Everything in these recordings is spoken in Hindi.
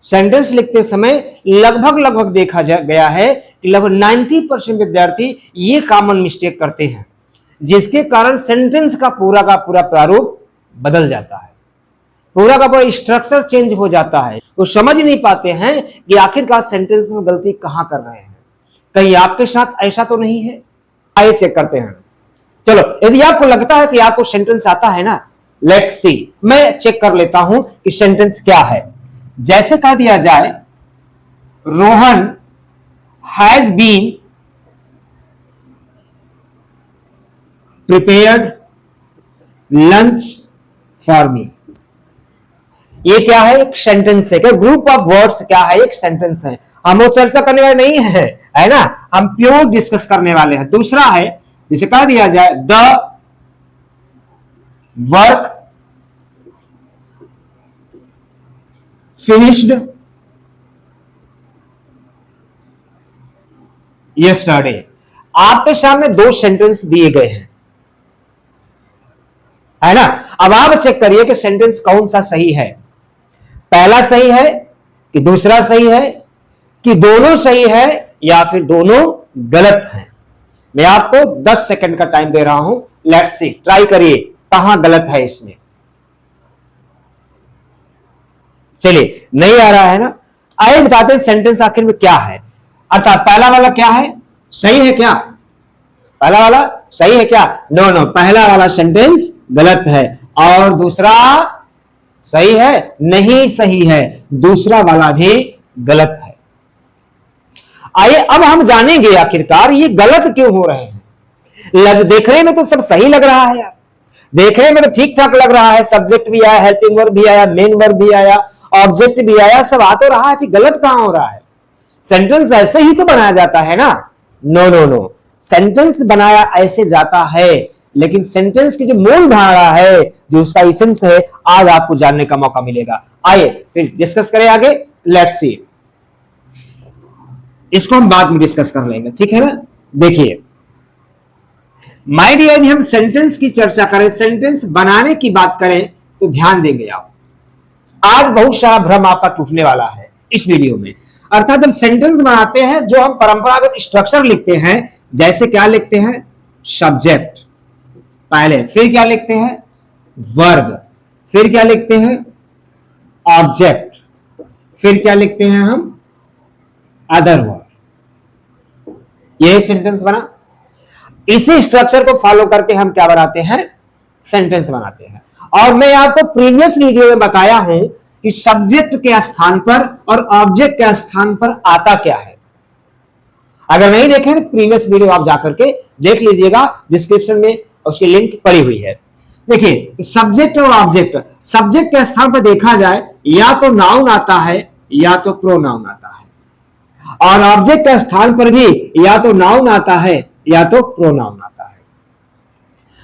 सेंटेंस लिखते समय लगभग लगभग देखा गया है कि लगभग 90% विद्यार्थी ये कॉमन मिस्टेक करते हैं, जिसके कारण सेंटेंस का पूरा प्रारूप बदल जाता है, पूरा का पूरा स्ट्रक्चर चेंज हो जाता है। वो समझ नहीं पाते हैं कि आखिरकार सेंटेंस में गलती कहां कर रहे हैं। कहीं आपके साथ ऐसा तो नहीं है? आइए चेक करते हैं। चलो, यदि आपको लगता है कि आपको सेंटेंस आता है ना, लेट्स सी, मैं चेक कर लेता हूं कि सेंटेंस क्या है। जैसे कह दिया जाए, Rohan has been prepared lunch for me. ये क्या है? एक सेंटेंस है। क्या ग्रुप ऑफ वर्ड्स? क्या है? एक सेंटेंस है। हम वो चर्चा करने वाले नहीं है ना, हम प्योर डिस्कस करने वाले हैं। दूसरा है, जिसे कह दिया जाए, द वर्क फिनिश्ड यस्टरडे। आपके सामने दो सेंटेंस दिए गए हैं, है ना। अब आप चेक करिए कि सेंटेंस कौन सा सही है। पहला सही है कि दूसरा सही है, कि दोनों सही है, या फिर दोनों गलत है। मैं आपको 10 सेकंड का टाइम दे रहा हूं। लेट्स सी, ट्राई करिए कहां गलत है इसमें। चलिए, नहीं आ रहा है ना। आइए बताते हैं सेंटेंस आखिर में क्या है। अर्थात पहला वाला क्या है? सही है क्या? पहला वाला सही है क्या? नो नो, पहला वाला सेंटेंस गलत है। और दूसरा सही है? नहीं सही है, दूसरा वाला भी गलत है। आइए अब हम जानेंगे आखिरकार ये गलत क्यों हो रहे हैं। देखने में तो सब सही लग रहा है यार, देखने में तो ठीक ठाक लग रहा है। सब्जेक्ट भी आया, हेल्पिंग वर्ब भी आया, मेन वर्ब भी आया, ऑब्जेक्ट भी आया, सब आ तो रहा है, कि गलत कहां हो रहा है? सेंटेंस ऐसे ही तो बनाया जाता है ना। नो नो नो, सेंटेंस बनाया ऐसे जाता है, लेकिन सेंटेंस की जो मूल धारणा है, जो उसका एसेंस है, आज आपको जानने का मौका मिलेगा। आइए फिर डिस्कस करें आगे। लेट्स सी, इसको हम बाद में डिस्कस कर लेंगे, ठीक है ना। देखिए माय डियर, हम सेंटेंस की चर्चा करें, सेंटेंस बनाने की बात करें, तो ध्यान देंगे आप। आज बहुत सारा भ्रम आपका टूटने वाला है इस वीडियो में। अर्थात हम सेंटेंस बनाते हैं, जो हम परंपरागत स्ट्रक्चर लिखते हैं, जैसे क्या लिखते हैं? सब्जेक्ट पहले, फिर क्या लिखते हैं? वर्ब, फिर क्या लिखते हैं? ऑब्जेक्ट, फिर क्या लिखते हैं हम? Other verb. यही सेंटेंस बना। इसी स्ट्रक्चर को फॉलो करके हम क्या बनाते हैं? सेंटेंस बनाते हैं। और मैं आपको प्रीवियस वीडियो में बताया हूं कि सब्जेक्ट के स्थान पर और ऑब्जेक्ट के स्थान पर आता क्या है। अगर नहीं देखें तो प्रीवियस वीडियो आप जाकर के देख लीजिएगा, डिस्क्रिप्शन में उसकी लिंक पड़ी हुई है। देखिए, सब्जेक्ट और ऑब्जेक्ट, सब्जेक्ट के स्थान पर देखा जाए, या तो नाउन आता है या तो प्रोनाउन आता है, और ऑब्जेक्ट के स्थान पर भी या तो नाउन आता है या तो प्रोनाउन आता है।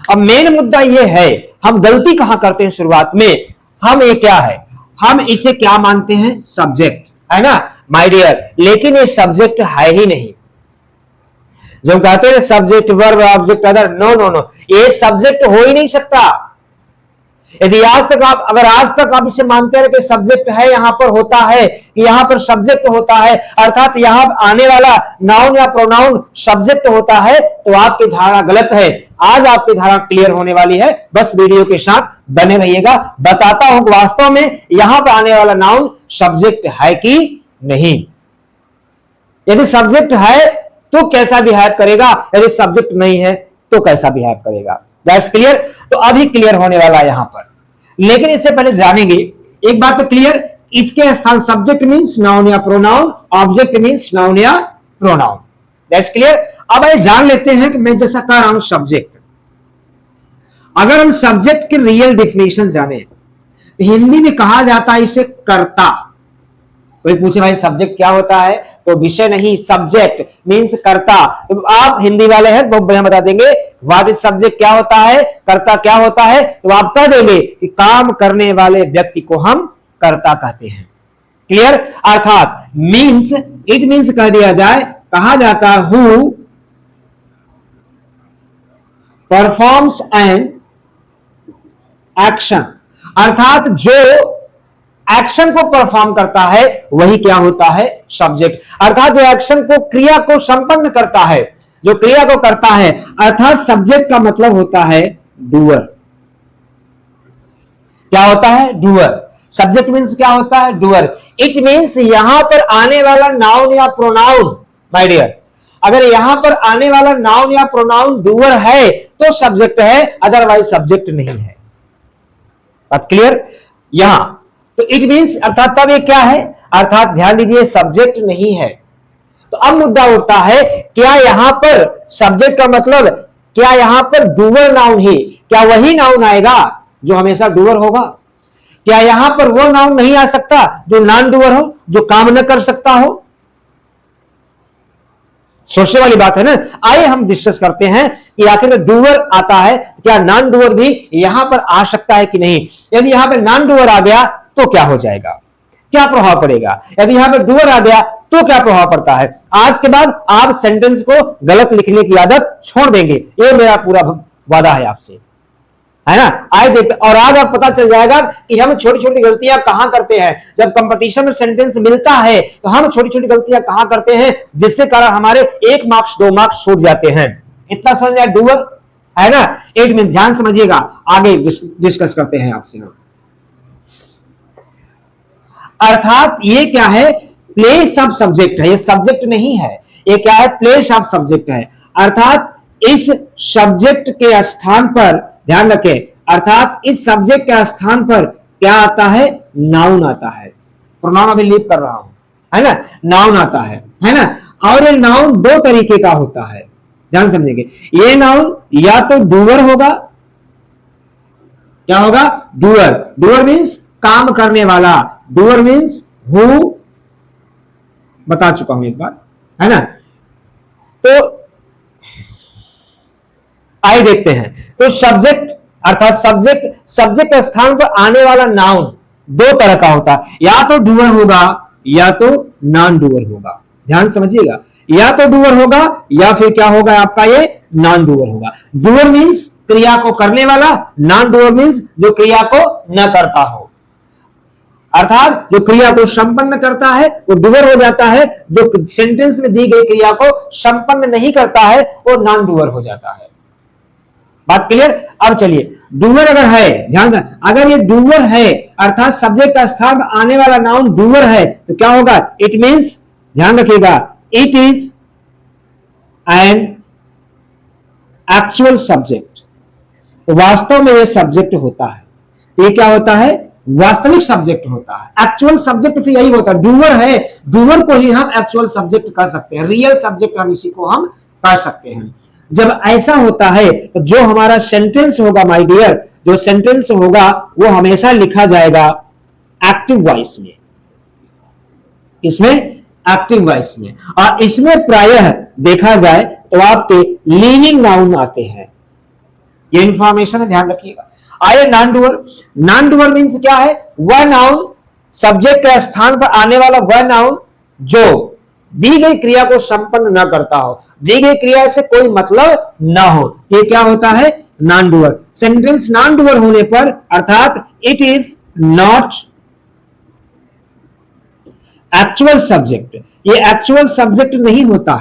अब मेन मुद्दा यह है, हम गलती कहां करते हैं शुरुआत में? हम ये क्या है, हम इसे क्या मानते हैं? सब्जेक्ट, है ना माय डियर। लेकिन ये सब्जेक्ट है ही नहीं। जब कहते हैं subject verb object other, no no no, ये सब्जेक्ट हो ही नहीं सकता। यदि आज तक आप, अगर आज तक आप इसे मानते हैं कि सब्जेक्ट है, यहां पर होता है, कि यहां पर सब्जेक्ट होता है, अर्थात यहां आने वाला नाउन या प्रोनाउन सब्जेक्ट होता है, तो आपकी धारणा गलत है। आज आपकी धारणा क्लियर होने वाली है, बस वीडियो के साथ बने रहिएगा। बताता हूं कि वास्तव में यहां पर आने वाला नाउन सब्जेक्ट है कि नहीं। यदि सब्जेक्ट है तो कैसा बिहेव करेगा, यदि सब्जेक्ट नहीं है तो कैसा बिहेव करेगा। That's clear. तो अभी क्लियर होने वाला है यहां पर, लेकिन इससे पहले जानेंगे एक बात तो क्लियर, इसके स्थान सब्जेक्ट मींस नाउन या प्रोनाउन, ऑब्जेक्ट मींस नाउन या प्रोनाउन। That's clear. अब ये जान लेते हैं कि मैं जैसा कह रहा हूं सब्जेक्ट, अगर हम सब्जेक्ट की रियल डिफिनेशन जाने, तो हिंदी में कहा जाता है इसे कर्ता। कोई पूछे भाई सब्जेक्ट क्या होता है, तो विषय नहीं, सब्जेक्ट मींस कर्ता। तो आप हिंदी वाले हैं तो बढ़िया बता देंगे व्हाट इज सब्जेक्ट, क्या होता है, कर्ता क्या होता है, तो आप कह देंगे कि काम करने वाले व्यक्ति को हम कर्ता कहते हैं। क्लियर। अर्थात मींस, इट मींस कह दिया जाए, कहा जाता है हु परफॉर्म्स एन एक्शन, अर्थात जो एक्शन को परफॉर्म करता है वही क्या होता है, सब्जेक्ट। अर्थात जो एक्शन को, क्रिया को संपन्न करता है, जो क्रिया को करता है, अर्थात सब्जेक्ट का मतलब होता है डूअर। क्या होता है, डूअर। सब्जेक्ट मीन्स क्या होता है, डूअर। इट मीन्स यहां पर आने वाला नाउन या प्रोनाउन, माय डियर, अगर यहां पर आने वाला नाउन या प्रोनाउन डूअर है तो सब्जेक्ट है, अदरवाइज सब्जेक्ट नहीं है। बात क्लियर यहां? तो इट मीन्स अर्थात तब ये क्या है, अर्थात ध्यान दीजिए सब्जेक्ट नहीं है। तो अब मुद्दा उठता है, क्या यहां पर सब्जेक्ट का मतलब, क्या यहां पर डूअर नाउन ही, क्या वही नाउन आएगा जो हमेशा डूअर होगा? क्या यहां पर वो नाउन नहीं आ सकता जो नॉन डूअर हो, जो काम न कर सकता हो? सोचने वाली बात है ना। आइए हम डिस्कस करते हैं कि आखिर डूअर आता है, क्या नॉन डूअर भी यहां पर आ सकता है कि नहीं। यदि यहां पर नॉन डूअर आ गया तो क्या हो जाएगा, क्या प्रभाव पड़ेगा? यदि यहां पर डूअर आ गया तो क्या प्रभाव पड़ता है? आज के बाद आप सेंटेंस को गलत लिखने की आदत छोड़ देंगे, ये मेरा पूरा वादा है आपसे, है ना। आए देखते, और आज आप पता चल जाएगा कि हम छोटी छोटी गलतियां कहां करते हैं। जब कंपटीशन में सेंटेंस मिलता है तो हम छोटी छोटी गलतियां कहां करते हैं, जिसके कारण हमारे 1 मार्क्स 2 मार्क्स छूट जाते हैं। इतना समझ आया डूअर, है ना। 1 मिनट ध्यान समझिएगा, आगे डिस्कस करते हैं आपसे। अर्थात ये क्या है, प्लेस ऑफ सब्जेक्ट है, ये सब्जेक्ट नहीं है। ये क्या है, प्लेस ऑफ सब्जेक्ट है। अर्थात इस सब्जेक्ट के स्थान पर, ध्यान रखें, अर्थात इस सब्जेक्ट के स्थान पर क्या आता है, नाउन आता है। प्रोनाउन अभी लीव कर रहा हूं, है ना, नाउन आता है ना। और ये नाउन 2 तरीके का होता है, ध्यान समझेंगे। ये नाउन या तो डूअर होगा, क्या होगा, डूअर। डूअर मीन्स काम करने वाला, डूअर मीन्स हु, बता चुका हूं एक बार, है ना। तो आइए देखते हैं। तो सब्जेक्ट अर्थात सब्जेक्ट स्थान पर आने वाला नाउन 2 तरह का होता है, या तो डूअर होगा या तो नॉन डूअर होगा। ध्यान समझिएगा, या तो डूअर होगा या फिर क्या होगा आपका, ये नॉन डूअर होगा। डूअर मीन्स क्रिया को करने वाला, नॉन डूअर मीन्स जो क्रिया को न करता हो। अर्थात जो क्रिया को संपन्न करता है वो डूअर हो जाता है, जो सेंटेंस में दी गई क्रिया को संपन्न नहीं करता है वो नॉन डूअर हो जाता है। बात क्लियर? अब चलिए, डूअर अगर है, ध्यान से, अगर ये डूअर है अर्थात सब्जेक्ट का स्थान पर आने वाला नाउन डूअर है तो क्या होगा, इट मीन्स, ध्यान रखिएगा, it is an actual subject. तो वास्तव में ये सब्जेक्ट होता है, ये क्या होता है, वास्तविक सब्जेक्ट होता है। एक्चुअल सब्जेक्ट फिर यही होता है, डूअर है, डूअर को ही हम एक्चुअल सब्जेक्ट कर सकते हैं, रियल सब्जेक्ट हम इसी को हम कर सकते हैं। जब ऐसा होता है तो जो हमारा सेंटेंस होगा माय डियर, जो सेंटेंस होगा वो हमेशा लिखा जाएगा एक्टिव वॉइस में, इसमें एक्टिव वॉइस में। और इसमें प्रायः देखा जाए तो आपके लीनिंग नाउन आते हैं, ये इंफॉर्मेशन ध्यान रखिएगा। आइए non doer. Non doer means क्या है, वह नाउन, सब्जेक्ट के स्थान पर आने वाला वह नाउन जो दी गई क्रिया को संपन्न न करता हो, दी गई क्रिया से कोई मतलब ना हो, ये क्या होता है, non doer. Sentence non doer होने पर अर्थात it is not actual subject, ये एक्चुअल सब्जेक्ट नहीं होता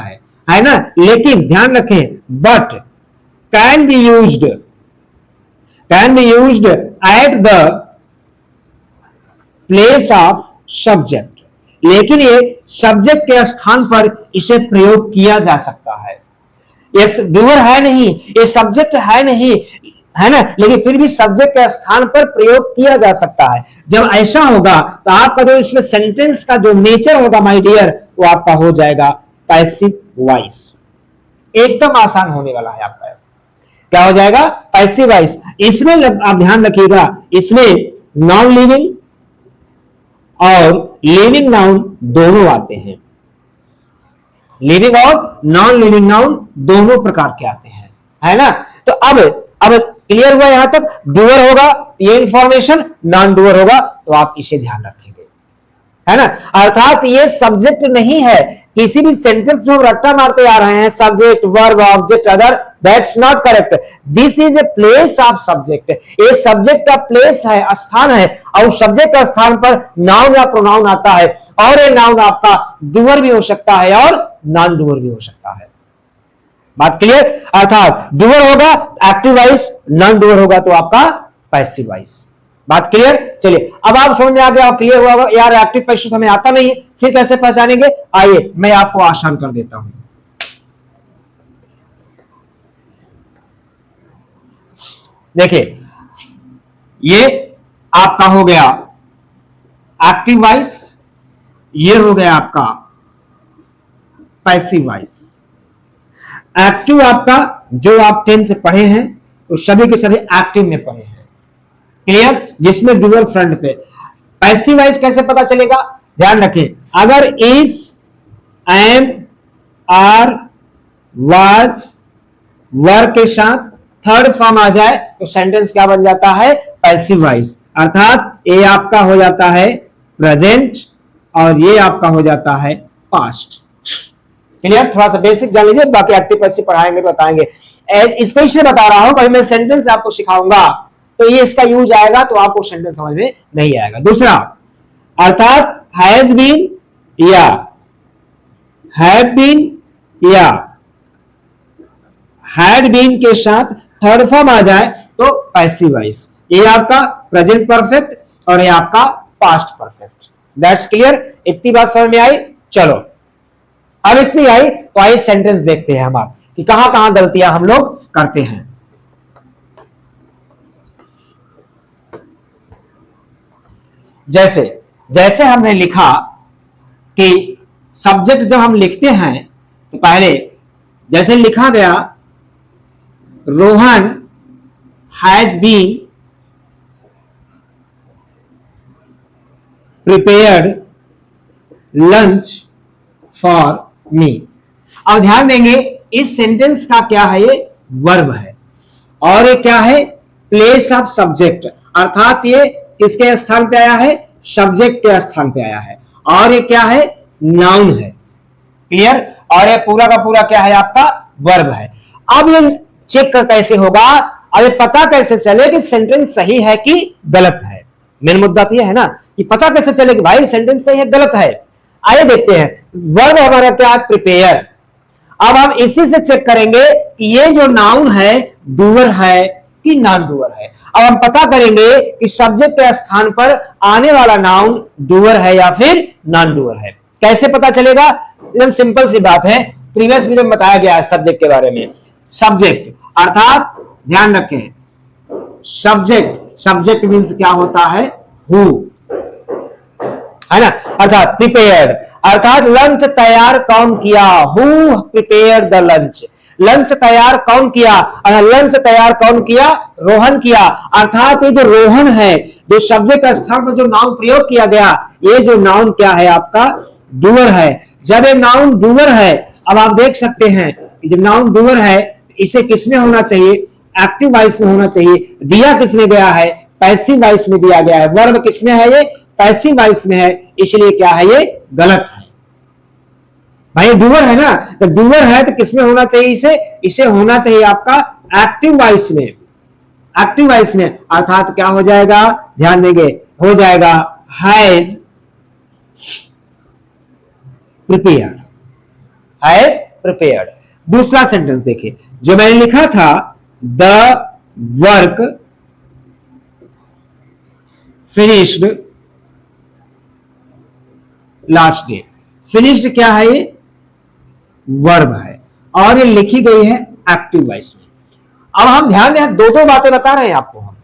है ना। लेकिन ध्यान रखें, but can be used at the place of subject, लेकिन ये सब्जेक्ट के स्थान पर इसे प्रयोग किया जा सकता है। ये डूअर है नहीं, ये सब्जेक्ट है नहीं, है ना, लेकिन फिर भी सब्जेक्ट के स्थान पर प्रयोग किया जा सकता है। जब ऐसा होगा तो आपका जो इसमें सेंटेंस का जो नेचर होगा माय डियर, वो आपका हो जाएगा पैसिव वॉइस। एकदम आसान होने वाला है आपका, क्या हो जाएगा, पैसिव वॉइस। इसमें आप ध्यान रखिएगा, इसमें नॉन लिविंग और लिविंग नाउन दोनों आते हैं, लिविंग और नॉन लिविंग नाउन दोनों प्रकार के आते हैं, है ना। तो अब क्लियर हुआ यहां तक। डूअर होगा ये इंफॉर्मेशन, नॉन डूअर होगा तो आप इसे ध्यान रखेंगे, है ना। अर्थात ये सब्जेक्ट नहीं है, किसी भी सेंटेंस जो रट्टा मारते आ रहे हैं, subject, verb, object, other, that's not correct. This is a place of subject, ये सब्जेक्ट का प्लेस है, स्थान है, और उस सब्जेक्ट का स्थान पर नाउन या प्रोनाउन आता है, और ये नाउन आपका डूअर भी हो सकता है और नॉन डूअर भी हो सकता है। बात क्लियर? अर्थात डूअर होगा एक्टिव वॉइस, नॉन डूअर होगा तो आपका पैसिव वॉइस। बात क्लियर? चलिए अब आप समझ में आ गया, क्लियर हुआ यार एक्टिव पैसिव हमें आता नहीं, फिर कैसे पहचानेंगे? आइए मैं आपको आसान कर देता हूं। देखिए ये आपका हो गया एक्टिव वॉइस, ये हो गया आपका पैसिव वॉइस। एक्टिव आपका जो आप 10 से पढ़े हैं तो सभी के सभी एक्टिव में पढ़े हैं, क्लियर, जिसमें डुअल फ्रंट पे। पैसिव वॉइस कैसे पता चलेगा? ध्यान रखें, अगर इज, एम, आर, वाज, वर के साथ थर्ड फॉर्म आ जाए तो सेंटेंस क्या बन जाता है? Passive voice. अर्थात ये आपका हो जाता है प्रेजेंट और ये आपका हो जाता है पास्ट। क्लियर? थोड़ा सा बेसिक जान लीजिए, बाकी एक्टिव पैसिव पढ़ाएंगे बताएंगे। इसको इसलिए बता रहा हूं भाई, मैं सेंटेंस आपको सिखाऊंगा तो ये इसका यूज आएगा तो आपको सेंटेंस समझ में नहीं आएगा। दूसरा, अर्थात हैज बीन या हैव बीन या हैड बीन के साथ थर्ड फॉर्म आ जाए तो पैसिव वॉइस। ये आपका प्रेजेंट परफेक्ट और ये आपका पास्ट परफेक्ट। That's clear? इतनी बात समझ में आई? चलो अब इतनी आई तो आइए सेंटेंस देखते हैं हम आप कि कहां कहां गलतियां हम लोग करते हैं। जैसे जैसे हमने लिखा कि सब्जेक्ट जब हम लिखते हैं तो पहले जैसे लिखा गया Rohan has been prepared lunch for me. अब ध्यान देंगे इस सेंटेंस का क्या है? ये वर्ब है और ये क्या है? प्लेस ऑफ सब्जेक्ट, अर्थात ये किसके स्थान पे आया है? सब्जेक्ट के स्थान पे आया है। और ये क्या है? नाउन है। क्लियर? और ये पूरा का पूरा क्या है? आपका वर्ब है। अब ये चेक कर कैसे होगा? अब ये पता कैसे चले कि सेंटेंस सही है कि गलत है? मेन मुद्दा तो ये है ना कि पता कैसे चले कि भाई सेंटेंस सही है गलत है। आइए देखते हैं, वर्ब हमारा क्या है? प्रिपेयर। अब हम इसी से चेक करेंगे कि ये जो नाउन है डूअर है कि नॉन डूअर है। अब हम पता करेंगे कि सब्जेक्ट के स्थान पर आने वाला नाउन डूअर है या फिर नॉन डूअर है। कैसे पता चलेगा? एकदम सिंपल सी बात है, प्रीवियस वीडियो में बताया गया है सब्जेक्ट के बारे में। सब्जेक्ट अर्थात ध्यान रखें, सब्जेक्ट मीन्स क्या होता है? हु, है ना? अर्थात प्रिपेयर्ड, अर्थात लंच तैयार कौन किया? Who prepared the lunch. Lunch तैयार कौन किया? लंच तैयार कौन किया? रोहन किया। अर्थात ये जो रोहन है, जो सब्जेक्ट के स्थान पर जो नाउन प्रयोग किया गया, ये जो नाउन क्या है? आपका डूअर है। जब ये नाउन डूअर है, अब आप देख सकते हैं जब नाउन डूअर है इसे किसमें होना चाहिए? एक्टिव वॉइस में होना चाहिए। दिया किसमें गया है? पैसिव वॉइस में दिया गया है। वर्ब किसमें है? ये पैसिव वॉइस में है, इसलिए क्या है? ये गलत है। भाई डूअर है ना, तो डूअर है तो किसमें होना चाहिए? इसे होना चाहिए आपका एक्टिव वॉइस में। एक्टिव वॉइस में अर्थात क्या हो जाएगा? ध्यान देंगे, हो जाएगा हैज प्रिपेयर्ड। Has prepared. दूसरा सेंटेंस देखिए, जो मैंने लिखा था the work finished last day. Finished क्या है? ये वर्ब है और ये लिखी गई है एक्टिव वॉइस में। अब हम ध्यान दें, दो बातें बता रहे हैं आपको हम।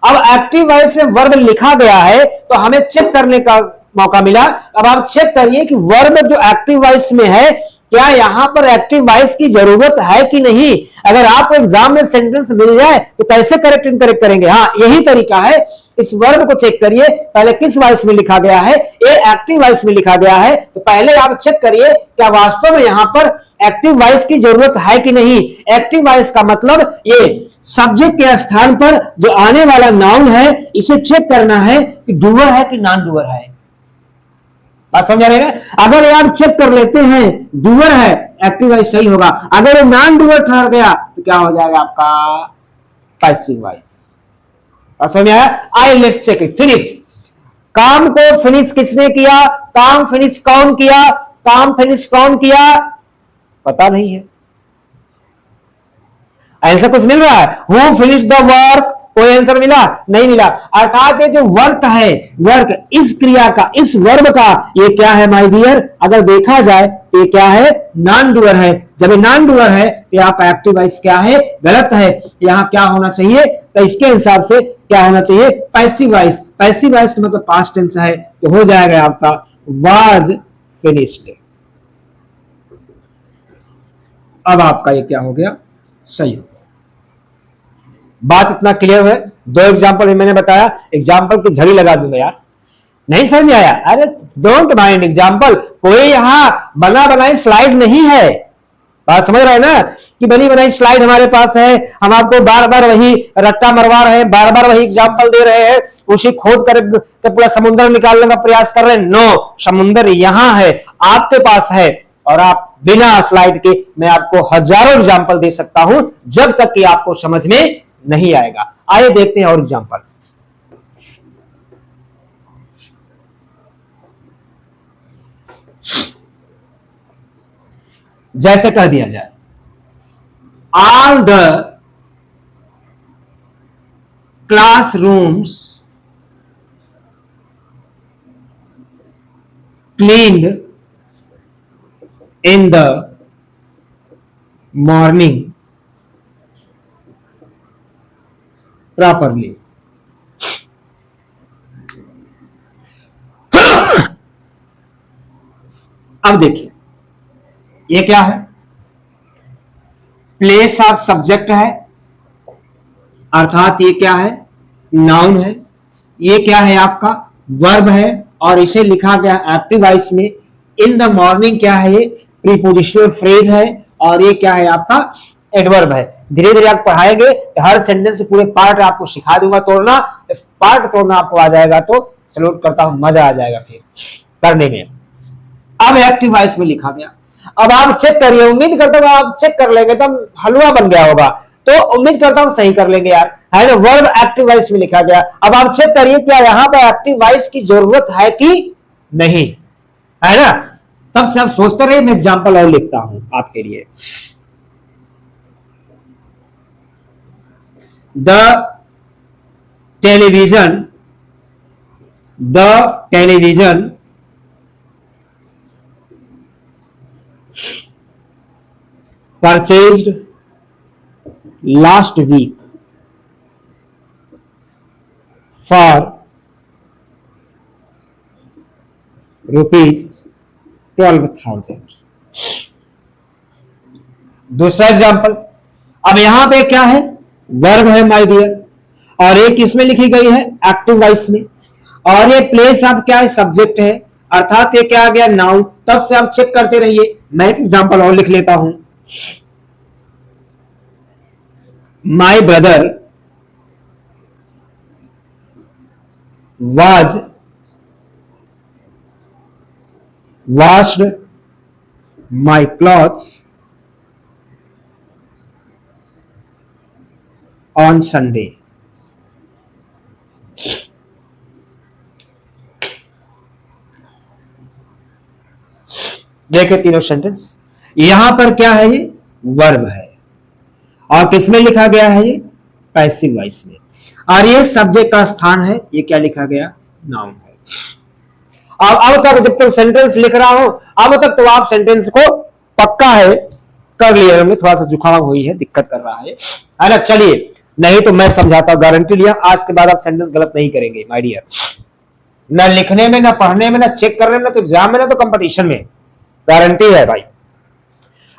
अब एक्टिव वॉइस में वर्ब लिखा गया है तो हमें चेक करने का मौका मिला। अब आप चेक करिए कि वर्ब जो एक्टिव वॉइस में है, क्या यहां पर एक्टिव वॉइस की जरूरत है कि नहीं? अगर आपको एग्जाम में सेंटेंस मिल जाए तो कैसे करेक्ट इनकरेक्ट करेंगे? हाँ, यही तरीका है। इस वर्ब को चेक करिए, पहले किस वॉइस में लिखा गया है? ये एक्टिव वॉइस में लिखा गया है, तो पहले आप चेक करिए क्या वास्तव में यहां पर एक्टिव वॉइस की जरूरत है कि नहीं। एक्टिव वॉइस का मतलब ये सब्जेक्ट के स्थान पर जो आने वाला नाउन है, इसे चेक करना है कि डूअर है कि नॉन डूअर है। बात समझ रहे हैं? अगर आप चेक कर लेते हैं डूअर है, एक्टिव वॉइस सही होगा। अगर ये नॉन डूअर ठहर गया तो क्या हो जाएगा आपका पैसिव वॉइस। समझ में आया? I let's check it. Finish, काम को फिनिश किसने किया, काम फिनिश कौन किया, काम फिनिश कौन किया, पता नहीं है। ऐसा कुछ मिल रहा है, हु फिनिश द वर्क, कोई आंसर मिला नहीं मिला। अर्थात ये जो वर्क है, वर्क इस क्रिया का, इस वर्ब का, ये क्या है माय डियर, अगर देखा जाए तो ये क्या है, नॉन डूअर है। जब ये नॉन डूअर है तो यहाँ का एक्टिव वॉइस क्या है, गलत है। यहाँ क्या होना चाहिए, तो इसके हिसाब से क्या होना चाहिए, पैसिव वॉइस। पैसिव वॉइस मतलब पास्ट टेंस है, तो हो जाएगा आपका वाज फिनिश्ड। अब आपका ये क्या हो गया, सही हो। बात इतना क्लियर है। दो एग्जांपल मैंने बताया, एग्जांपल की झड़ी लगा दूंगा यार, नहीं समझ में आया, अरे डोंट माइंड एग्जांपल। कोई यहां बना बनाई स्लाइड नहीं है, बात समझ रहे हैं ना, कि बनी बनाई स्लाइड हमारे पास है, हम आपको बार बार वही रट्टा मरवा रहे हैं, बार बार वही एग्जांपल दे रहे हैं, उसी खोद कर पूरा समुद्र निकालने का प्रयास कर रहे हैं। नो, समुद्र यहां है, आपके पास है, और आप बिना स्लाइड के मैं आपको हजारों एग्जांपल दे सकता हूं, जब तक कि आपको समझ में नहीं आएगा। आइए देखते हैं और एग्जांपल। जैसे कह दिया जाए, all the classrooms cleaned in the morning properly. अब देखिए ये क्या है, प्लेस ऑफ सब्जेक्ट है, अर्थात ये क्या है, नाउन है। ये क्या है आपका, वर्ब है, और इसे लिखा गया एक्टिव वॉइस में। इन द मॉर्निंग क्या है, ये प्रीपोजिशनल फ्रेज है, और ये क्या है आपका एडवर्ब है। धीरे धीरे आप पढ़ाएंगे, हर सेंटेंस के पूरे पार्ट आपको सिखा दूंगा तोड़ना। पार्ट तोड़ना आपको आ जाएगा तो चलो करता हूं, मजा आ जाएगा फिर करने में। अब एक्टिव वॉइस में लिखा गया, अब आप चेक करिए, उम्मीद करता हूं आप चेक कर लेंगे तो हलवा बन गया होगा, तो उम्मीद करता हूं सही कर लेंगे यार, है ना। वर्ब एक्टिव वॉइस में लिखा गया, अब आप चेक करिए क्या यहां पर एक्टिव वॉइस की जरूरत है कि नहीं, है ना। तब से आप सोचते रहिए, मैं एग्जांपल और लिखता हूं आपके लिए। The television purchased last week for ₹12,000। दूसरा एग्जांपल, अब यहां पे क्या है, वर्ब है माय डियर, और एक इसमें लिखी गई है एक्टिव वॉइस में, और ये प्लेस ऑफ क्या है, सब्जेक्ट है, अर्थात ये क्या आ गया, नाउन। तब से आप चेक करते रहिए, मैं एक एग्जांपल और लिख लेता हूं। My brother was washed my clothes on Sunday. देखे तीनों सेंटेंस, यहां पर क्या है, ये वर्ब है, और किसमें लिखा गया है, ये पैसिव वॉइस में, और ये सब्जेक्ट का स्थान है, ये क्या लिखा गया, नाउन है। अब तक जब तक सेंटेंस लिख रहा हूं, अब तक तो आप सेंटेंस को पक्का है कर लिए होंगे, थोड़ा सा जुकाम हुई है, दिक्कत कर रहा है ना। चलिए, नहीं तो मैं समझाता हूं, गारंटी लिया, आज के बाद आप सेंटेंस गलत नहीं करेंगे माय डियर, ना लिखने में, ना पढ़ने में, ना चेक करने में, ना तो एग्जाम में, ना तो कंपटीशन में, गारंटी है भाई।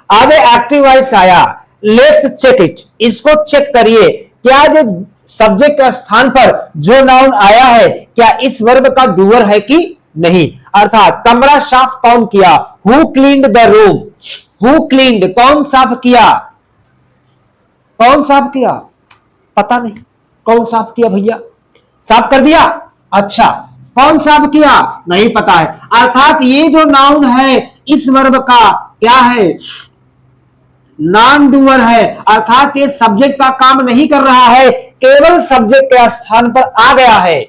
अब एक्टिव वॉइस आया, लेट्स चेक इट, इसको चेक करिए, क्या जो सब्जेक्ट का स्थान पर जो नाउन आया है, क्या इस वर्ब का डूअर है कि नहीं। अर्थात कमरा साफ कौन किया, who cleaned the room, who cleaned, कौन साफ किया, कौन साफ किया, पता नहीं, कौन साफ किया भैया, साफ कर दिया, अच्छा, कौन साफ किया नहीं पता है। अर्थात ये जो नाउन है इस वर्ब का क्या है, नॉन डूअर है, अर्थात ये सब्जेक्ट का काम नहीं कर रहा है, केवल सब्जेक्ट के स्थान पर आ गया है,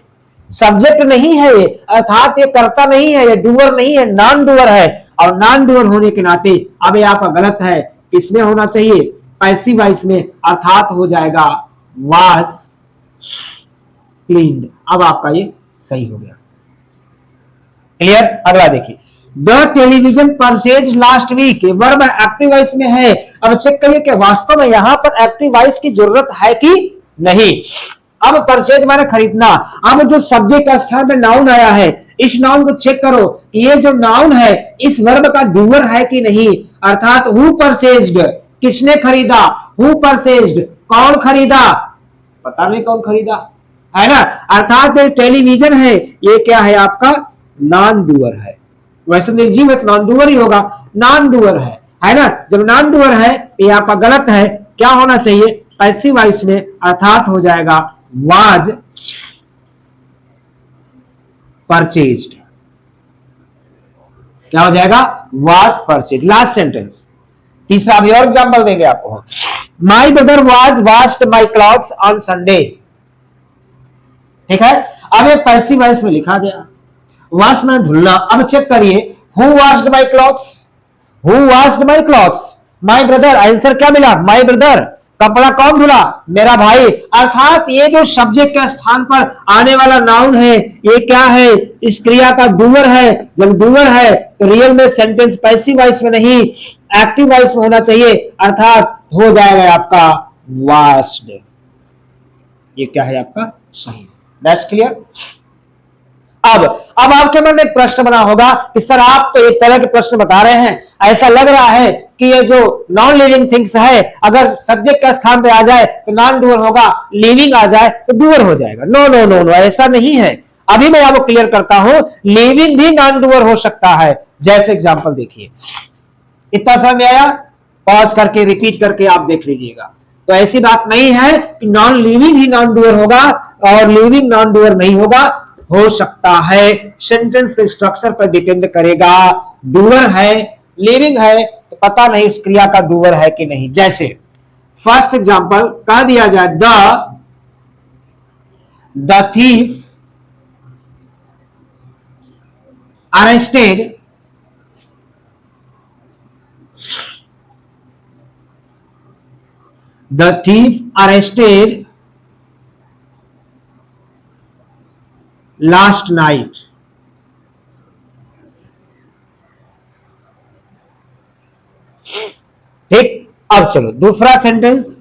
सब्जेक्ट नहीं है ये, अर्थात ये करता नहीं है, ये डूअर नहीं है, नॉन डूअर है। और नॉन डूअर होने के नाते अब ये आपका गलत है, किसमें होना चाहिए, पैसिव वॉइस में, अर्थात हो जाएगा वाज क्लीन्ड। अब आपका ये सही हो गया। क्लियर। अगला देखिए, the television purchase last week, verb active voice में है। अब चेक करिए कि वास्तव में यहां पर एक्टिव वॉइस की जरूरत है कि नहीं। अब परचेज माने खरीदना। अब जो सब्जेक्ट का स्थान में नाउन आया है, इस नाउन को चेक करो कि ये जो नाउन है इस वर्ब का डूअर है कि नहीं, अर्थात हु परचेज्ड, किसने खरीदा, हु परचेज्ड, कौन खरीदा, पता नहीं कौन खरीदा, है ना। अर्थात टेलीविजन है, ये क्या है आपका नॉन डूअर है। वैसे निर्जीव है, नॉन डूअर ही होगा, नॉन डूअर है ना। जब नॉन डूअर है ये आपका गलत है, क्या होना चाहिए, पैसिव वॉइस में, अर्थात हो जाएगा वाज परचेज्ड। क्या हो जाएगा, वाज परचेज्ड। लास्ट सेंटेंस, तीसरा अभी और एग्जांपल देंगे आपको। My brother was washed my clothes on Sunday. ठीक है, अब ये पैसिव वॉइस में लिखा गया, वॉश में धुलना। अब चेक करिए, who washed my clothes, who washed my clothes, my brother, answer क्या मिला, माई ब्रदर, कपड़ा कौन धुला, मेरा भाई। अर्थात ये जो सब्जेक्ट के स्थान पर आने वाला नाउन है ये क्या है, इस क्रिया का डूअर है। जब डूअर है तो रियल में सेंटेंस पैसिव वॉइस में नहीं एक्टिव वॉइस में होना चाहिए, अर्थात हो जाएगा आपका वॉश्ड। ये क्या है आपका सही। That's clear. अब आपके मन में एक प्रश्न बना होगा कि सर आप तो एक तरह के प्रश्न बता रहे हैं, ऐसा लग रहा है कि ये जो नॉन लिविंग थिंग्स है अगर सब्जेक्ट का स्थान पे आ जाए तो नॉन डूअर होगा, लिविंग आ जाए तो डूअर हो जाएगा। नो नो नो नो, ऐसा नहीं है। अभी मैं आपको क्लियर करता हूं, लिविंग भी नॉन डूअर हो सकता है। जैसे एग्जांपल देखिए, इतना समझ में आया, पॉज करके रिपीट करके आप देख लीजिएगा। तो ऐसी बात नहीं है कि नॉन लिविंग ही नॉन डूअर होगा और लिविंग नॉन डूअर नहीं होगा, हो सकता है। सेंटेंस के स्ट्रक्चर पर डिपेंड करेगा। डूअर है, लिविंग है, तो पता नहीं उस क्रिया का डूअर है कि नहीं। जैसे फर्स्ट एग्जांपल कह दिया जाए, the thief arrested last night. ठीक, अब चलो दूसरा sentence,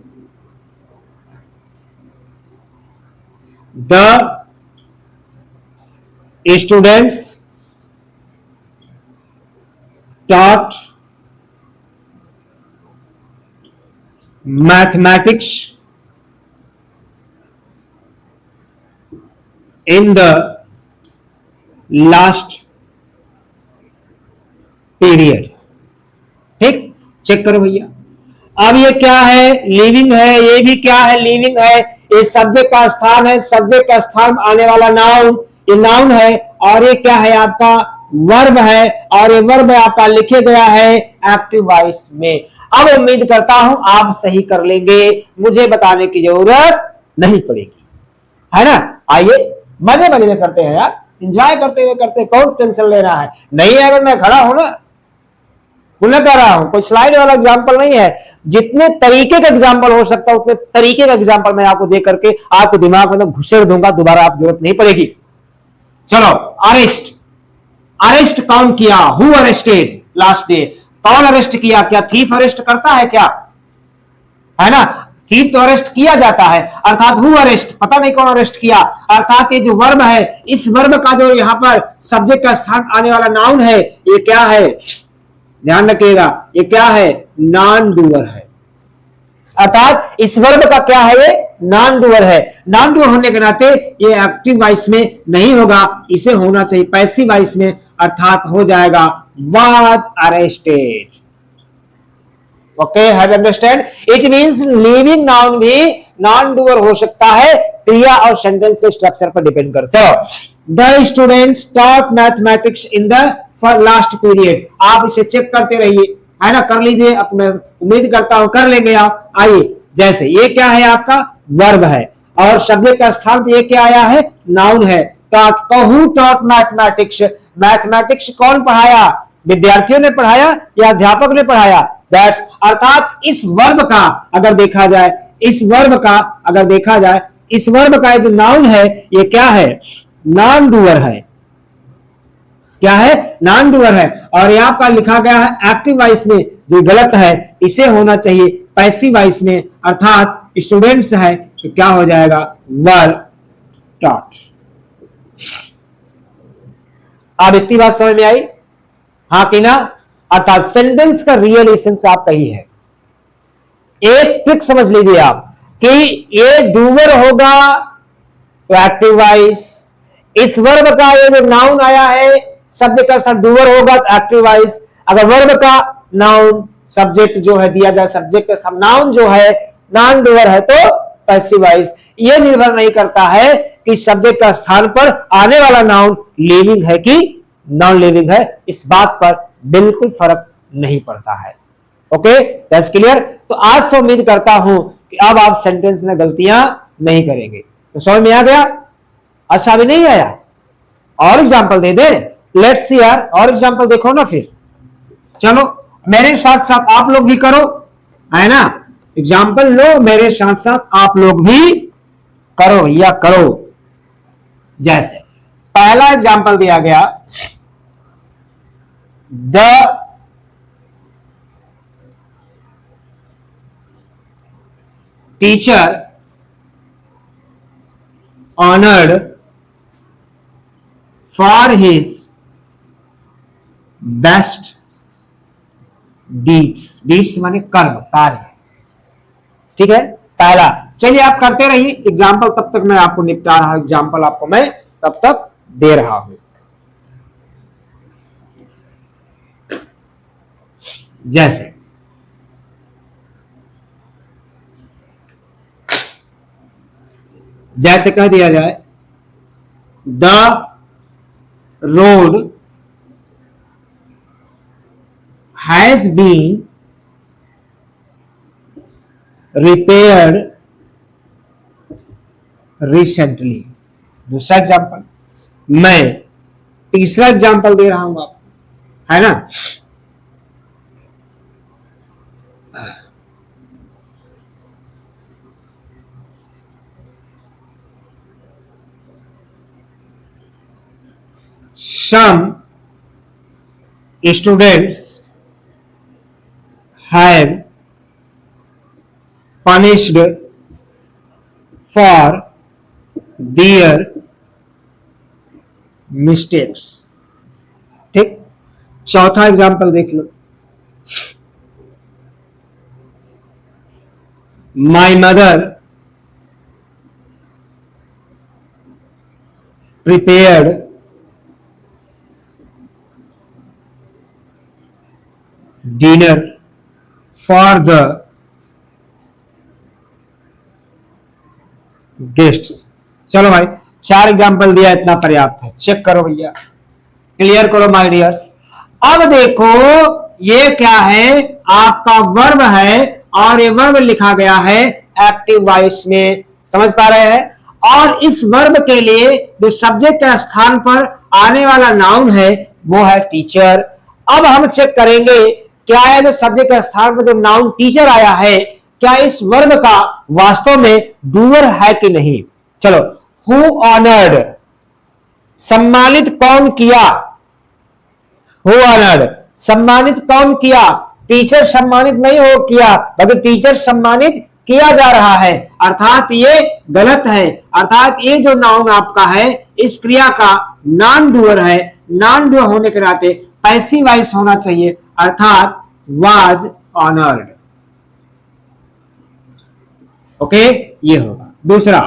the students taught mathematics in the last period. ठीक, चेक करो भैया। अब ये क्या है, लिविंग है, ये भी क्या है, लिविंग है। ये सब्जेक्ट का स्थान है, सब्जेक्ट का स्थान आने वाला नाउन, ये नाउन है। और ये क्या है आपका वर्ब है, और ये वर्ब आपका लिखे गया है एक्टिव वॉइस में। अब उम्मीद करता हूं आप सही कर लेंगे, मुझे बताने की जरूरत नहीं पड़ेगी, है ना। आइए मजे मजे में करते हैं यार, एंजॉय करते हुए करते, कौन टेंशन ले रहा है। नहीं है, अगर मैं खड़ा हूं ना, पुनः कह रहा हूं, कोई स्लाइड वाला एग्जांपल नहीं है। जितने तरीके का एग्जांपल हो सकता है उतने तरीके का एग्जांपल मैं आपको दे करके आपको दिमाग में घुसेड़ दूंगा, दोबारा आप जरूरत नहीं पड़ेगी। चलो, अरेस्ट, अरेस्ट कौन किया, हु अरेस्टेड लास्ट डे, कौन अरेस्ट किया, क्या थीफ अरेस्ट करता है क्या, है ना। थीफ तो अरेस्ट किया जाता है, अर्थात हु अरेस्ट, पता नहीं कौन अरेस्ट किया। अर्थात ये जो वर्ब है, इस वर्ब का जो यहाँ पर सब्जेक्ट का स्थान आने वाला नाउन है, ये क्या है, ध्यान रखिएगा, ये क्या है, नॉन डूअर है। अर्थात इस वर्ब का क्या है, ये नॉन डूअर है। नॉन डूअर होने के नाते ये एक्टिव वॉइस में नहीं होगा, इसे होना चाहिए पैसिव वॉइस में, अर्थात हो जाएगा was arrested. Okay, have understand. It means living noun भी नॉन डूअर हो सकता है, क्रिया और सेंटेंस के स्ट्रक्चर पर डिपेंड करता है। The students taught mathematics in the for last period. आप इसे चेक करते रहिए, है ना, कर लीजिए, अब मैं उम्मीद करता हूं कर लेंगे आप। आइए, जैसे ये क्या है आपका वर्ब है और सब्जेक्ट का स्थान पे ये क्या आया है, नाउन है। तो हु टॉट मैथमेटिक्स, मैथमेटिक्स कौन पढ़ाया, विद्यार्थियों ने पढ़ाया या अध्यापक ने पढ़ाया, दैट्स, अर्थात इस वर्ब का अगर देखा जाए, इस वर्ब का अगर देखा जाए, इस वर्ब का जो नाउन है ये क्या है, नॉन डूअर है। क्या है, नॉन डूअर है। और यहां पर लिखा गया है एक्टिव वॉइस में, जो गलत है, इसे होना चाहिए पैसिव वॉइस में, अर्थात स्टूडेंट्स है तो क्या हो जाएगा, वर टॉट। अब इतनी बात समझ में आई, हाँ कि ना। अर्थात सेंटेंस का रियल एसेंस आपका ही है। एक ट्रिक समझ लीजिए आप कि ये डूवर होगा तो एक्टिव वॉइस, इस वर्ब का ये जो नाउन आया है सब्जेक्ट का साथ डूवर होगा तो एक्टिव वॉइस, अगर वर्ब का नाउन सब्जेक्ट जो है दिया गया, सब्जेक्ट का सब नाउन जो है नॉन डूवर है तो पैसिव वॉइस। ये निर्भर नहीं करता है कि सब्जेक्ट का स्थान पर आने वाला नाउन लिविंग है कि नॉन लिविंग है, इस बात पर बिल्कुल फर्क नहीं पड़ता है। Okay, that's clear. तो आज से उम्मीद करता हूं कि अब आप सेंटेंस में गलतियां नहीं करेंगे। तो समझ में आ गया? अच्छा, अभी नहीं आया? और example they they, let's see यार, और एग्जांपल देखो ना फिर। चलो मेरे साथ साथ आप लोग भी करो, है ना, एग्जांपल लो, मेरे साथ साथ आप लोग भी करो भैया, करो। जैसे पहला एग्जांपल दिया गया, the teacher honored for his best deeds, deeds माने कर्म, कार्य, ठीक है। पहला, चलिए आप करते रहिए एग्जाम्पल, तब तक मैं आपको निपटा रहा हूं, एग्जाम्पल आपको मैं तब तक दे रहा हूं। जैसे जैसे कह दिया जाए, the road has been repaired recently. दूसरा एग्जाम्पल, मैं तीसरा एग्जाम्पल दे रहा हूं आपको, है ना। Some students have punished for their mistakes। ठीक, चौथा एग्जाम्पल देख लो, My mother prepared dinner for the guests. चलो भाई, 4 एग्जाम्पल दिया, इतना पर्याप्त है, चेक करो भैया, क्लियर करो माय डियर्स। अब देखो ये क्या है, आपका वर्ब है और ये वर्ब लिखा गया है एक्टिव वॉइस में, समझ पा रहे हैं। और इस वर्ब के लिए जो सब्जेक्ट के स्थान पर आने वाला नाउन है वो है टीचर। अब हम चेक करेंगे क्या है, जो सब्जेक्ट के स्थान पर जो नाउन टीचर आया है, क्या इस वर्ब का वास्तव में डूअर है कि नहीं। चलो, हु ऑनर्ड, सम्मानित कौन किया, हु ऑनर्ड, सम्मानित कौन किया, टीचर सम्मानित नहीं हो किया, बल्कि टीचर सम्मानित किया जा रहा है, अर्थात ये गलत है। अर्थात ये जो नाउन आपका है इस क्रिया का नॉन डूअर है, नॉन डूअर होने के नाते पैसिव वॉइस होना चाहिए, अर्थात वाज ऑनर्ड। ओके, ये होगा। दूसरा,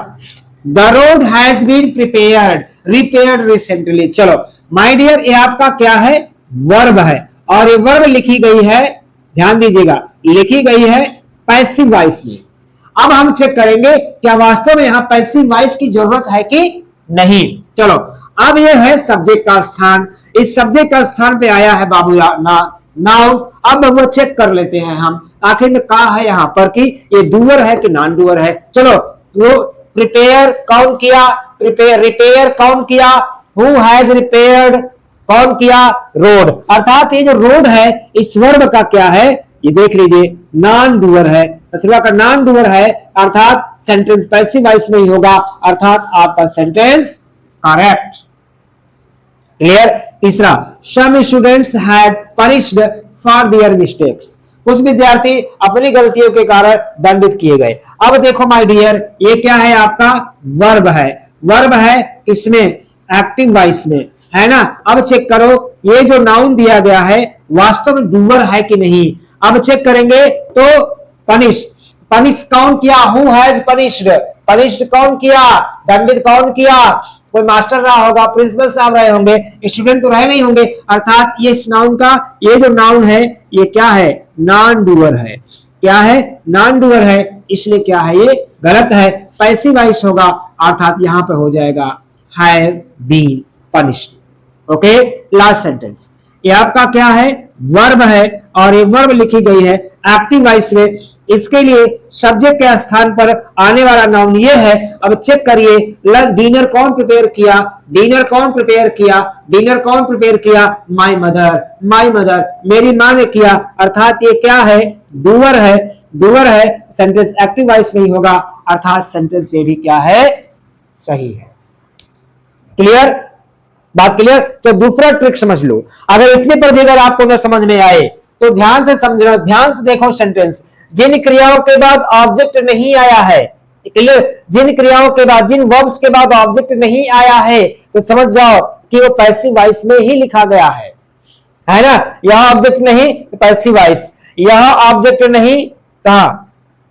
the road has been prepared, repaired recently. चलो माय डियर, ये आपका क्या है, वर्ब है, और ये वर्ब लिखी गई है, ध्यान दीजिएगा, लिखी गई है पैसिव वॉइस में। अब हम चेक करेंगे क्या वास्तव में यहां पैसिव वॉइस की जरूरत है कि नहीं। चलो, अब ये है सब्जेक्ट का स्थान, इस सब्जेक्ट का स्थान पे आया है बाबू नाउन। अब वो चेक कर लेते हैं हम आखिर में कहा है यहाँ पर कि ये डूअर है कि नॉन डूअर है। चलो, वो प्रिपेयर कौन किया, रिपेयर कौन किया, हु हैज रिपेयर्ड कौन किया, रोड। अर्थात ये जो रोड है इस वर्ब का क्या है, ये देख लीजिए नॉन डूअर है, दूसरा का नॉन डूअर है, अर्थात सेंटेंस पैसिव वॉइस में ही होगा, अर्थात आपका सेंटेंस करेक्ट। क्लियर। तीसरा, some students had punished for their mistakes, कुछ विद्यार्थी अपनी गलतियों के कारण दंडित किए गए। अब देखो माय डियर, ये क्या है, आपका वर्ब है, वर्ब है इसमें एक्टिव वॉइस में, है ना। अब चेक करो ये जो नाउन दिया गया है वास्तव में डूअर है कि नहीं। अब चेक करेंगे तो पनिश, पनिश कौन किया, हु हैज पनिश्ड, पनिश्ड कौन किया, दंडित कौन किया, कोई मास्टर रहा होगा, प्रिंसिपल साहब रहे होंगे, स्टूडेंट तो रहे नहीं होंगे, अर्थात ये इस नाउन का, ये जो नाउन है ये क्या है, नॉन डूअर है। क्या है, नॉन डूअर है, इसलिए क्या है, ये गलत है, पैसिव वॉइस होगा, अर्थात यहां पे हो जाएगा have been punished. Okay, last sentence, ये आपका क्या है, वर्ब है और ये वर्ब लिखी गई है एक्टिव वॉइस में, इसके लिए सब्जेक्ट के स्थान पर आने वाला नाउन ये है। अब चेक करिए, डिनर कौन प्रिपेयर किया, डिनर कौन प्रिपेयर किया, डिनर कौन प्रिपेयर किया, माय मदर, माय मदर, मेरी मां ने किया, अर्थात ये क्या है, डूअर है, डूअर है, सेंटेंस एक्टिव वॉइस में ही होगा, अर्थात सेंटेंस ये भी क्या है, सही है। क्लियर, बात क्लियर। तो दूसरा ट्रिक समझ लो, अगर इतने पर भी अगर आपको न समझ में आए तो ध्यान से समझना, ध्यान से देखो सेंटेंस, जिन क्रियाओं के बाद ऑब्जेक्ट नहीं आया है, क्लियर, जिन क्रियाओं के बाद, जिन वर्ब्स के बाद ऑब्जेक्ट नहीं आया है तो समझ जाओ कि वो पैसिव वॉइस में ही लिखा गया है ना। यहां ऑब्जेक्ट नहीं तो पैसिव वॉइस, यहां ऑब्जेक्ट नहीं, कहा,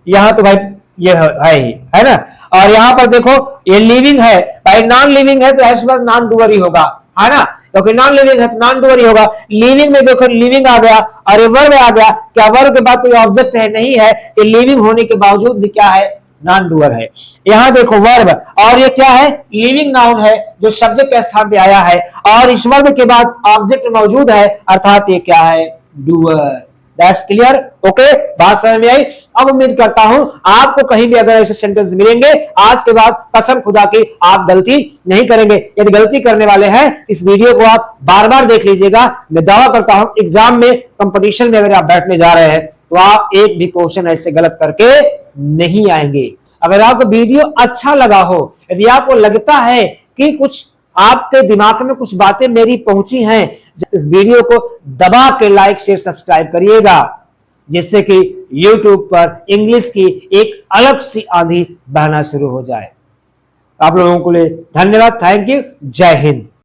यहां तो भाई ये है ही, है ना। और यहां पर देखो ये लिविंग है, भाई नॉन लिविंग है तो नॉन डूअर ही होगा, है ना, क्योंकि नॉन लिविंग है तो नॉन डूअर ही होगा। लिविंग में देखो लिविंग आ गया और ये वर्ब आ गया, क्या वर्ब के बाद कोई ऑब्जेक्ट है, नहीं है, ये लिविंग होने के बावजूद भी क्या है, नॉन डूअर है। यहाँ देखो वर्ब, और ये क्या है, लिविंग नाउन है जो सब्जेक्ट के स्थान पे आया है और इस वर्ब के बाद ऑब्जेक्ट मौजूद है, अर्थात ये क्या है, डूअर। That's clear. ओके, बात समझ में आई। अब उम्मीद करता हूं आपको कहीं भी अगर ऐसे सेंटेंस मिलेंगे आज के बाद कसम खुदा की आप गलती नहीं करेंगे। यदि गलती करने वाले हैं इस वीडियो को आप बार बार देख लीजिएगा। मैं दावा करता हूं एग्जाम में, कंपटीशन में अगर आप बैठने जा रहे हैं तो आप एक भी क्वेश्चन ऐसे गलत करके नहीं आएंगे। अगर आपको वीडियो अच्छा लगा हो, यदि आपको लगता है कि कुछ आपके दिमाग में कुछ बातें मेरी पहुंची हैं, इस वीडियो को दबा के लाइक शेयर सब्सक्राइब करिएगा, जिससे कि YouTube पर इंग्लिश की एक अलग सी आंधी बहना शुरू हो जाए। आप लोगों को लिए धन्यवाद, थैंक यू, जय हिंद।